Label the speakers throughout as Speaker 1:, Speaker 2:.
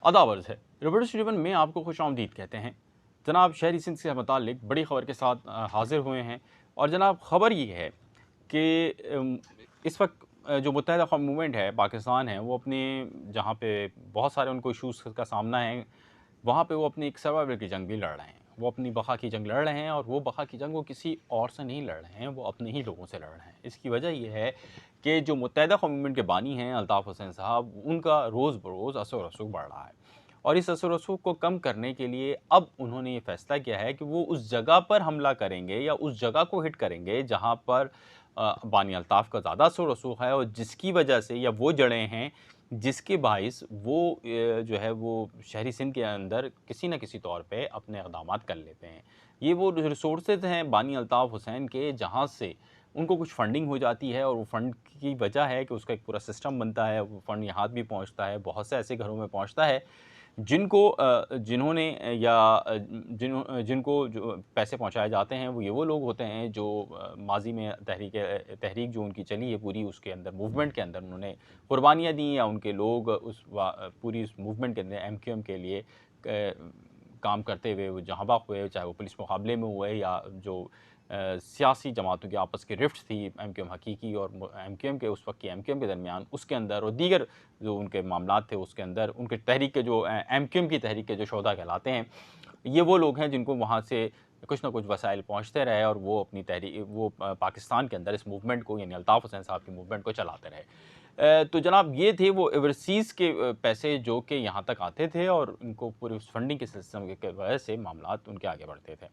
Speaker 1: अदावर्ज है। Reporters ribbon में आपको खुशामदीद कहते हैं। जनाब शहरी सिंध से मुतालिक बड़ी खबर के साथ हाजिर हुए हैं और जनाब खबर ये है कि इस वक्त जो मुत्तहिदा कौम मूवमेंट है पाकिस्तान है वो अपने जहाँ पे बहुत सारे उनको इशूज़ का सामना है वहाँ पे वो अपनी एक सर्वाइवल की जंग भी लड़ रहे हैं। वो अपनी बक़ा की जंग लड़ रहे हैं और वो बक़ा की जंग वो किसी और से नहीं लड़ रहे हैं, वो अपने ही लोगों से लड़ रहे हैं। इसकी वजह ये है कि जो मुत्तहिदा कौम मूवमेंट के बानी हैं अल्ताफ़ हुसैन साहब, उनका रोज़ बरोज़ असर रसूख बढ़ रहा है और इस असर रसूख को कम करने के लिए अब उन्होंने ये फ़ैसला किया है कि वो उस जगह पर हमला करेंगे या उस जगह को हिट करेंगे जहाँ पर बानी अल्ताफ़ का ज़्यादा असर रसूख है और जिसकी वजह से या वो जड़ें हैं जिसके बाइस वो जो है वो शहरी सिंध के अंदर किसी न किसी तौर पे अपने इक़दामात कर लेते हैं। ये वो रिसोर्सेज़ हैं बानी अल्ताफ़ हुसैन के जहाँ से उनको कुछ फंडिंग हो जाती है और वो फंड की वजह है कि उसका एक पूरा सिस्टम बनता है, वो फंड यहाँ भी पहुँचता है, बहुत से ऐसे घरों में पहुँचता है जिनको जिन्होंने या जिनको जो पैसे पहुँचाए जाते हैं वो लोग होते हैं जो माज़ी में तहरीक जो उनकी चली है पूरी उसके अंदर मूवमेंट के अंदर उन्होंने कुर्बानियाँ दी या उनके लोग पूरी उस मूवमेंट के अंदर एमक्यूएम के लिए काम करते हुए वो जहाँ बाग हुए, चाहे वो पुलिस मुकाबले में हुए या जो सियासी जमातों की आपस की रिफ्ट थी एमक्यूएम हकीकी और एमक्यूएम के उस वक्त की एमक्यूएम के दरमियान उसके अंदर और दीगर जो उनके मामलात थे उसके अंदर उनके तहरीक के जो एमक्यूएम की तहरीक के जो शोधा कहलाते हैं, ये वो लोग हैं जिनको वहाँ से कुछ ना कुछ वसाइल पहुँचते रहे और वो अपनी पाकिस्तान के अंदर इस मूवमेंट को यानी अल्ताफ़ हुसैन साहब की मूवमेंट को चलाते रहे। तो जनाब ये थे वो ओवरसीज़ के पैसे जो कि यहाँ तक आते थे और उनको पूरी उस फंडिंग के सिस्टम के वजह से मामलात उनके आगे बढ़ते थे।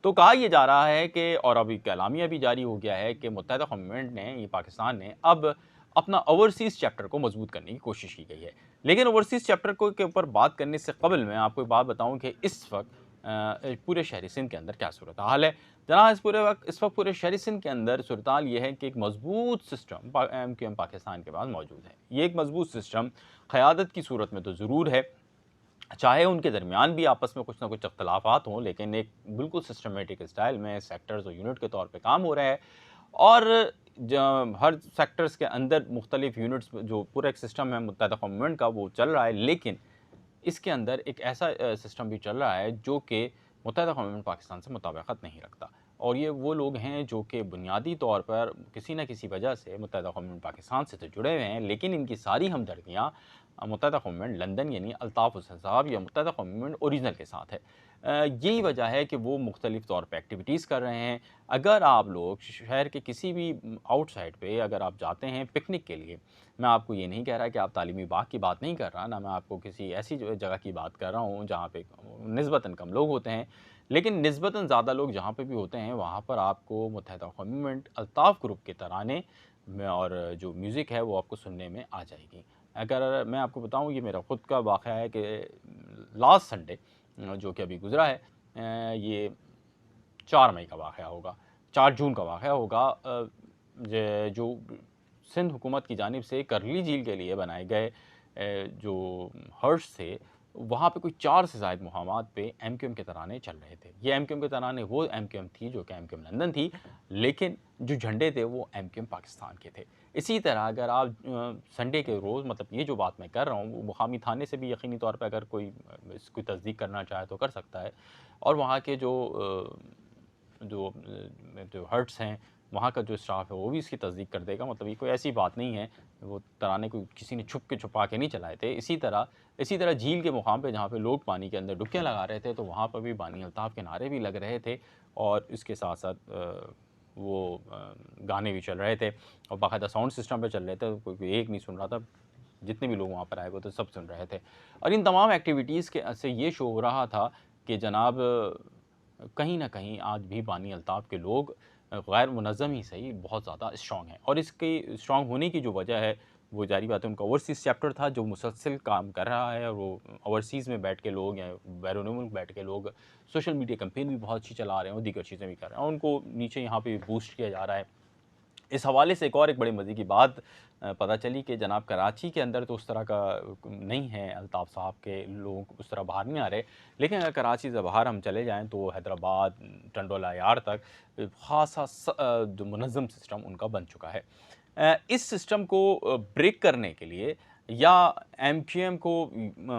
Speaker 1: तो कहा ये जा रहा है कि और अभी एक एलामिया भी जारी हो गया है कि मुत्तहिदा कौम मूवमेंट ने ये पाकिस्तान ने अब अपना ओवरसीज़ चैप्टर को मजबूत करने की कोशिश की गई है। लेकिन ओवरसीज़ चैप्टर को के ऊपर बात करने से कबल मैं आपको एक बात बताऊँ कि इस वक्त पूरे शहरी सिंध के अंदर क्या सूरत हाल है। जनाब इस वक्त पूरे शहरी सिंध के अंदर सूरत हाल ये है कि एक मजबूत सिस्टम एमक्यूएम पाकिस्तान के पास मौजूद है। ये एक मजबूत सिस्टम क़यादत की सूरत में तो ज़रूर है, चाहे उनके दरमियान भी आपस में कुछ ना कुछ अख्तलाफ़ात हों, लेकिन एक बिल्कुल सिस्टमैटिक स्टाइल में सेक्टर्स और यूनिट के तौर पे काम हो रहा है और हर सेक्टर्स के अंदर मुख्तलिफ यूनिट्स जो पूरा एक सिस्टम है मुत्तहिदा कौम मूवमेंट का वो चल रहा है। लेकिन इसके अंदर एक ऐसा सिस्टम भी चल रहा है जो कि मुत्तहिदा कौम मूवमेंट पाकिस्तान से मुताबिकत नहीं रखता और ये वो लोग हैं जो कि बुनियादी तौर पर किसी न किसी वजह से मुत्तहिदा कौम मूवमेंट पाकिस्तान से तो जुड़े हुए हैं, लेकिन इनकी सारी हमदर्दियाँ मुत्तहिदा कौम मूवमेंट लंदन यानी अल्ताफ़ हुसैन साहब या मुत्तहिदा कौम मूवमेंट ओरिजिनल के साथ है। यही वजह है कि वो मुख्तलिफ तौर पे एक्टिविटीज़ कर रहे हैं। अगर आप लोग शहर के किसी भी आउटसाइड पे अगर आप जाते हैं पिकनिक के लिए, मैं आपको ये नहीं कह रहा कि आप तालीमी बाग की बात नहीं कर रहा, ना मैं आपको किसी ऐसी जो जगह की बात कर रहा हूँ जहाँ पे निस्बतन कम लोग होते हैं, लेकिन निस्बतन ज़्यादा लोग जहाँ पे भी होते हैं वहाँ पर आपको मुत्तहिदा कौम मूवमेंट अल्ताफ़ ग्रुप के तराने में और जो म्यूज़िक है वो आपको सुनने में आ जाएगी। अगर मैं आपको बताऊँ ये मेरा ख़ुद का वाक़या है कि लास्ट संडे जो कि अभी गुज़रा है ये 4 मई का वाक़या होगा, 4 जून का वाक़या होगा जो सिंध हुकूमत की जानिब से करली झील के लिए बनाए गए जो हर्ष थे, वहाँ पे कोई 4 से ज़ायद मुकामात पे एमक्यूएम के तराने चल रहे थे। ये एमक्यूएम के तराने वो एमक्यूएम थी जो कि एमक्यूएम लंदन थी, लेकिन जो झंडे थे वो एमक्यूएम पाकिस्तान के थे। इसी तरह अगर आप संडे के रोज़ मतलब ये जो बात मैं कर रहा हूँ, वो मुकामी थाने से भी यकीनी तौर पे अगर कोई इसकी तस्दीक करना चाहे तो कर सकता है और वहाँ के जो हर्ट्स हैं, वहाँ का जो स्टाफ है वो भी इसकी तस्दीक कर देगा। मतलब ये कोई ऐसी बात नहीं है, वो तराने कोई किसी ने छुपा के नहीं चलाए थे। इसी तरह झील के मुकाम पे जहाँ पे लोग पानी के अंदर डुबकियाँ लगा रहे थे, तो वहाँ पर भी बानी अल्ताफ़ के नारे भी लग रहे थे और इसके साथ-साथ वो गाने भी चल रहे थे और बाकायदा साउंड सिस्टम पे चल रहे थे, कोई एक नहीं सुन रहा था, जितने भी लोग वहाँ पर आए हुए थे सब सुन रहे थे। और इन तमाम एक्टिविटीज़ के से ये शो हो रहा था कि जनाब कहीं न कहीं आज भी बानी अल्ताफ़ के लोग गैर मुनज़्ज़म ही सही बहुत ज़्यादा स्ट्रॉन्ग हैं और इसके स्ट्रॉन्ग होने की जो वजह है, वो ज़ाहिर बात है उनका ओवरसीज़ चैप्टर था जो मुसलसल काम कर रहा है और वो ओवरसीज़ में बैठ के लोग या बैरून मुल्क बैठ के लोग सोशल मीडिया कैंपेन भी बहुत अच्छी चला रहे हैं और दीगर चीज़ें भी कर रहे हैं और उनको नीचे यहाँ पे बूस्ट किया जा रहा है। इस हवाले से एक और एक बड़े मज़े की बात पता चली कि जनाब कराची के अंदर तो उस तरह का नहीं है, अल्ताफ़ साहब के लोग उस तरह बाहर नहीं आ रहे। लेकिन अगर कराची से बाहर हम चले जाएँ तो हैदराबाद, टंडोला यार तक ख़ासा जो मुनज़्ज़म सिस्टम उनका बन चुका है। इस सिस्टम को ब्रेक करने के लिए या एमक्यूएम को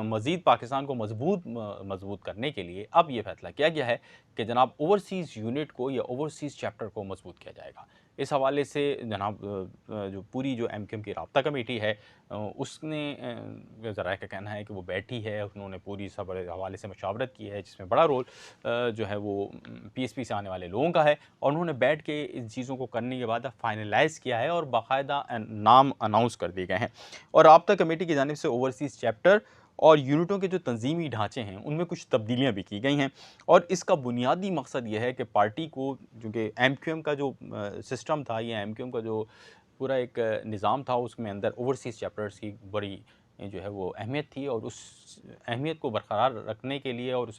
Speaker 1: मज़ीद पाकिस्तान को मज़बूत करने के लिए अब ये फैसला किया गया है कि जनाब ओवरसीज़ यूनिट को या ओवरसीज़ चैप्टर को मज़बूत किया जाएगा। इस हवाले से जनाब जो पूरी जो एमक्यूएम की राब्ता कमेटी है उसने ज़राए का कहना है कि वो बैठी है, उन्होंने पूरी सब हवाले से मशावरत की है, जिसमें बड़ा रोल जो है वो पीएसपी से आने वाले लोगों का है, और उन्होंने बैठ के इन चीज़ों को करने के बाद फाइनलाइज़ किया है और बाकायदा नाम अनाउंस कर दिए गए हैं। और राब्ता कमेटी की जानिब से ओवरसीज़ चैप्टर और यूनिटों के जो तंजीमी ढांचे हैं उनमें कुछ तब्दीलियाँ भी की गई हैं, और इसका बुनियादी मकसद ये है कि पार्टी को, चूँकि एमक्यूएम का जो सिस्टम था या एमक्यूएम का जो पूरा एक निज़ाम था, उसमें अंदर ओवरसीज़ चैप्टर्स की बड़ी जो है वो अहमियत थी, और उस अहमियत को बरकरार रखने के लिए और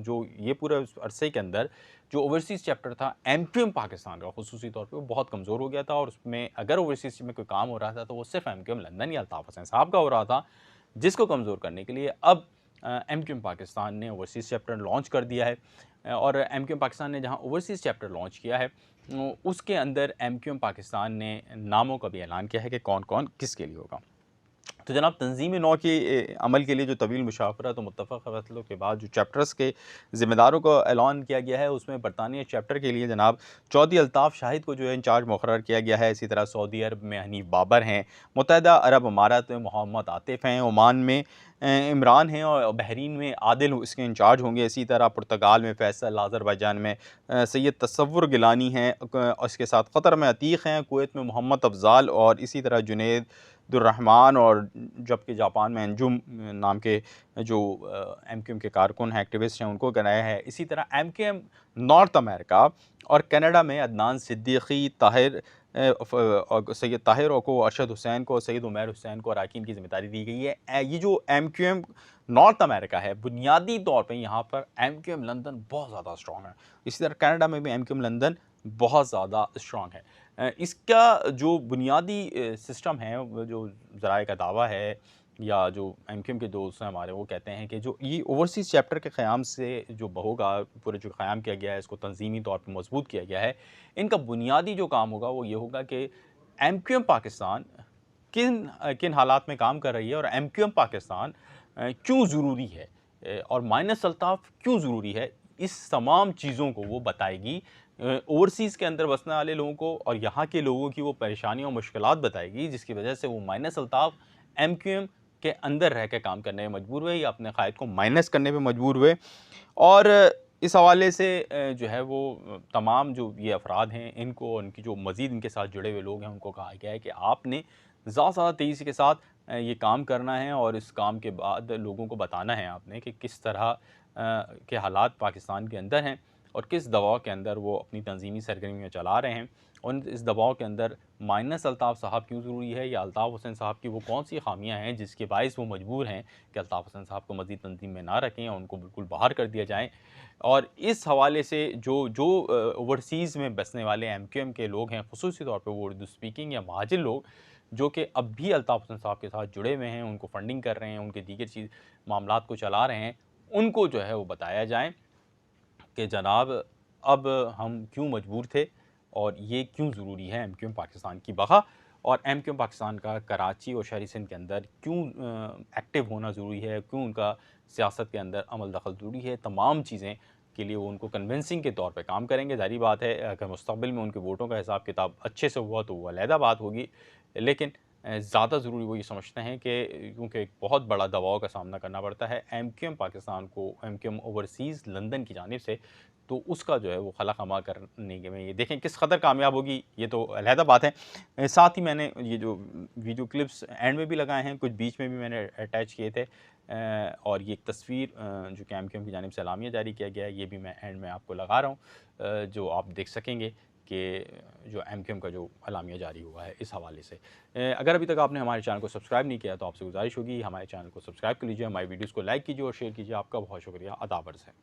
Speaker 1: जो ये पूरे उस अरसे के अंदर जो ओवरसीज़ चैप्टर था एमक्यूएम पाकिस्तान का ख़ुसूसी तौर पे वो बहुत कमज़ोर हो गया था, और उसमें अगर ओवरसीज़ में कोई काम हो रहा था तो वो सिर्फ एमक्यूएम लंदन या अल्ताफ़ हुसैन साहब का हो रहा था, जिसको कमज़ोर करने के लिए अब एमक्यूएम पाकिस्तान ने ओवरसीज़ चैप्टर लॉन्च कर दिया है। और एमक्यूएम पाकिस्तान ने जहां ओवरसीज़ चैप्टर लॉन्च किया है उसके अंदर एमक्यूएम पाकिस्तान ने नामों का भी ऐलान किया है कि कौन कौन किसके लिए होगा। तो जनाब तंज़ीम नौ के अमल के लिए जो तवील मुशावरत और मुत्तफ़क़ फ़ैसलों के बाद जो चैप्टर्स के ज़िम्मेदारों का ऐलान किया गया है, उसमें बरतानिया चैप्टर के लिए जनाब चौधरी अल्ताफ़ शाहिद को जो है इंचार्ज मुक़र्रर किया गया है। इसी तरह सऊदी अरब में हनीफ़ बाबर हैं, मुत्तहदा अरब अमारात में मोहम्मद आतिफ़ हैं, ओमान में इमरान हैं, और बहरीन में आदिल इसके इंचार्ज होंगे। इसी तरह पुर्तगाल में फ़ैसल, आज़रबाईजान में सैयद तसव्वुर गिलानी हैं, इसके साथ क़तर में अतीक़ हैं, कुवैत में मोहम्मद अफ़ज़ाल, और इसी तरह जुनैद दुर्रहमान, और जबकि जापान में अंजुम नाम के जो एमक्यूएम के कारकुन हैं, एक्टिविस्ट हैं, उनको बनाया है। इसी तरह एमक्यूएम नॉर्थ अमेरिका और कनाडा में अदनान सिद्दीकी, ताहिर और सैयद ताहिर को, अरशद हुसैन को, सैयद उमैर हुसैन को अरकान की ज़िम्मेदारी दी गई है। ये जो एमक्यूएम नॉर्थ अमेरिका है, बुनियादी तौर पे यहाँ पर एमक्यूएम लंदन बहुत ज़्यादा स्ट्रॉन्ग है। इसी तरह कनाडा में भी एमक्यूएम लंदन बहुत ज़्यादा स्ट्रॉन्ग है। इसका जो बुनियादी सिस्टम है, वो जो ज़राए का दावा है या जो एमक्यूएम के दोस्त हैं हमारे, वो कहते हैं कि जो ये ओवरसीज़ चैप्टर के क़याम से जो होगा, पूरे जो क़याम किया गया है, इसको तंज़ीमी तौर पे मज़बूत किया गया है, इनका बुनियादी जो काम होगा वो ये होगा कि एमक्यूएम पाकिस्तान किन हालात में काम कर रही है, और एमक्यूएम पाकिस्तान क्यों ज़रूरी है, और माइनस अल्ताफ़ क्यों ज़रूरी है, इस तमाम चीज़ों को वो बताएगी। ओवरसीज़ के अंदर बसने वाले लोगों को और यहाँ के लोगों की वो परेशानियाँ और मुश्किलात बताएगी, जिसकी वजह से वो माइनस अल्ताफ़ एमक्यूएम के अंदर रह के काम करने में मजबूर हुए या अपने क़ायद को माइनस करने में मजबूर हुए। और इस हवाले से जो है वो तमाम जो ये अफराद हैं, इनको, उनकी जो मज़ीद इनके साथ जुड़े हुए लोग हैं, उनको कहा गया है कि आपने ज़्यादा तेज़ी के साथ ये काम करना है, और इस काम के बाद लोगों को बताना है आपने कि किस तरह के हालात पाकिस्तान के अंदर हैं और किस दबाव के अंदर वो अपनी तंज़ीमी सरगर्मियाँ चला रहे हैं, और इस दबाव के अंदर माइनस अल्ताफ़ साहब क्यों ज़रूरी है, या अल्ताफ़ हुसैन साहब की वो कौन सी ख़ामियाँ हैं जिसके बाइस वो मजबूर हैं कि अल्ताफ़ हुसैन साहब को मज़ीद तंज़ीम में ना रखें और उनको बिल्कुल बाहर कर दिया जाए। और इस हवाले से जो ओवरसीज़ में बसने वाले एमक्यूएम के लोग हैं, ख़ुसूसी तौर पे वो उर्दू स्पीकिंग या महाजिर लोग, जो कि अब भी अल्ताफ़ हुसैन साहब के साथ जुड़े हुए हैं, उनको फ़ंडिंग कर रहे हैं, उनके दीगर मामलात को चला रहे हैं, उनको जो है वो बताया जाए कि जनाब अब हम क्यों मजबूर थे और ये क्यों ज़रूरी है एमक्यूएम पाकिस्तान की बक़ा, और एमक्यूएम पाकिस्तान का कराची और शहरी सिंध के अंदर क्यों एक्टिव होना ज़रूरी है, क्यों उनका सियासत के अंदर अमल दखल ज़रूरी है। तमाम चीज़ें के लिए वो उनको कन्विंसिंग के तौर पे काम करेंगे। ज़ाहिर बात है अगर मुस्तक़बिल में उनके वोटों का हिसाब किताब अच्छे से हुआ तो वो अलहदा बात होगी, लेकिन ज़्यादा ज़रूरी वो ये समझते हैं कि क्योंकि एक बहुत बड़ा दबाव का सामना करना पड़ता है एमक्यूएम पाकिस्तान को, एमक्यूएम ओवरसीज़ लंदन की जानिब से, तो उसका जो है वो खला खमा करने के में ये देखें किस कदर कामयाब होगी, ये तो अलहदा बात है। साथ ही मैंने ये जो वीडियो क्लिप्स एंड में भी लगाए हैं, कुछ बीच में भी मैंने अटैच किए थे, और ये एक तस्वीर जो कि एमक्यूएम की जानिब से एलामिया जारी किया गया है, ये भी मैं एंड में आपको लगा रहा हूँ, जो आप देख सकेंगे कि जो एमक्यूएम का जो एलामिया जारी हुआ है इस हवाले से। अगर अभी तक आपने हमारे चैनल को सब्सक्राइब नहीं किया तो आपसे गुजारिश होगी हमारे चैनल को सब्सक्राइब कर लीजिए, हमारी वीडियोज़ को लाइक कीजिए और शेयर कीजिए। आपका बहुत शुक्रिया, अदा अर्ज़ है।